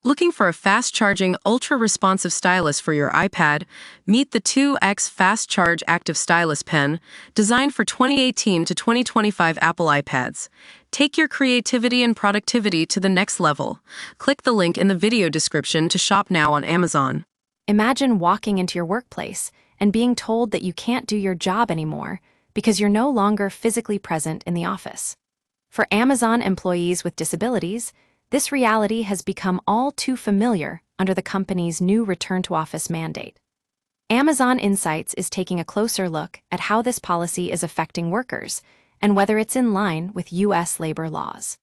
Looking for a fast-charging, ultra-responsive stylus for your iPad? Meet the 2X Fast Charge Active Stylus Pen, designed for 2018 to 2025 Apple iPads. Take your creativity and productivity to the next level. Click the link in the video description to shop now on Amazon. Imagine walking into your workplace and being told that you can't do your job anymore because you're no longer physically present in the office. For Amazon employees with disabilities, this reality has become all too familiar under the company's new return-to-office mandate. Amazon Insights is taking a closer look at how this policy is affecting workers and whether it's in line with U.S. labor laws.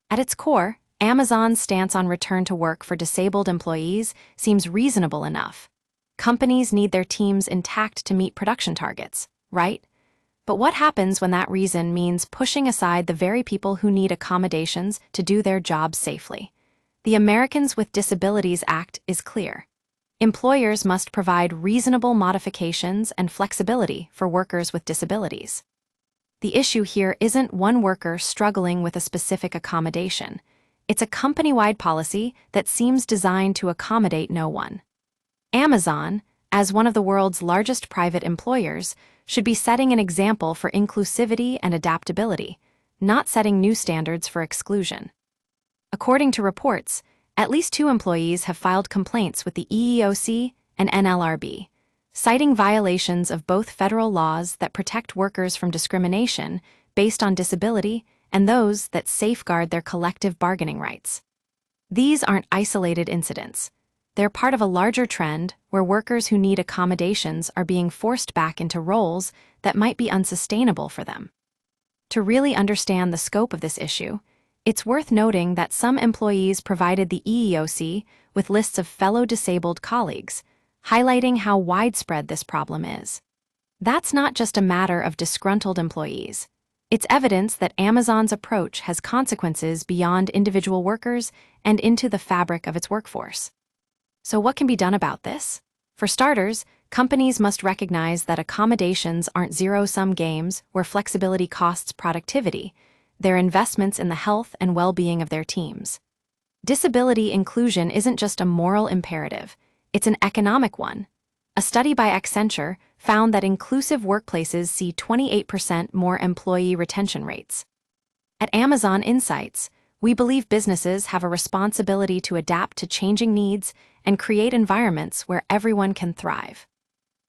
At its core, Amazon's stance on return to work for disabled employees seems reasonable enough. Companies need their teams intact to meet production targets, right? But what happens when that reason means pushing aside the very people who need accommodations to do their jobs safely? The Americans with Disabilities Act is clear. Employers must provide reasonable modifications and flexibility for workers with disabilities. The issue here isn't one worker struggling with a specific accommodation. It's a company-wide policy that seems designed to accommodate no one. Amazon, as one of the world's largest private employers, should be setting an example for inclusivity and adaptability, not setting new standards for exclusion. According to reports, at least 2 employees have filed complaints with the EEOC and NLRB, citing violations of both federal laws that protect workers from discrimination based on disability and those that safeguard their collective bargaining rights. These aren't isolated incidents. They're part of a larger trend where workers who need accommodations are being forced back into roles that might be unsustainable for them. To really understand the scope of this issue, it's worth noting that some employees provided the EEOC with lists of fellow disabled colleagues, highlighting how widespread this problem is. That's not just a matter of disgruntled employees. It's evidence that Amazon's approach has consequences beyond individual workers and into the fabric of its workforce. So what can be done about this? For starters, companies must recognize that accommodations aren't zero-sum games where flexibility costs productivity. They're investments in the health and well-being of their teams. Disability inclusion isn't just a moral imperative, it's an economic one. A study by Accenture found that inclusive workplaces see 28% more employee retention rates. At Amazon Insights, we believe businesses have a responsibility to adapt to changing needs and create environments where everyone can thrive.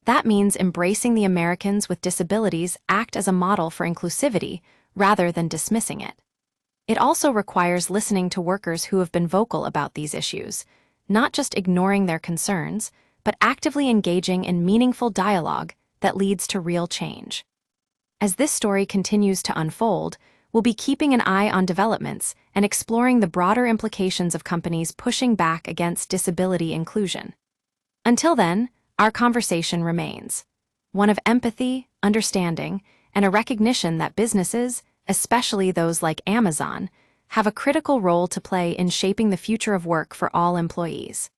That means embracing the Americans with Disabilities Act as a model for inclusivity rather than dismissing it. It also requires listening to workers who have been vocal about these issues, not just ignoring their concerns, but actively engaging in meaningful dialogue that leads to real change. As this story continues to unfold, we'll be keeping an eye on developments and exploring the broader implications of companies pushing back against disability inclusion. Until then, our conversation remains one of empathy, understanding, and a recognition that businesses, especially those like Amazon, have a critical role to play in shaping the future of work for all employees.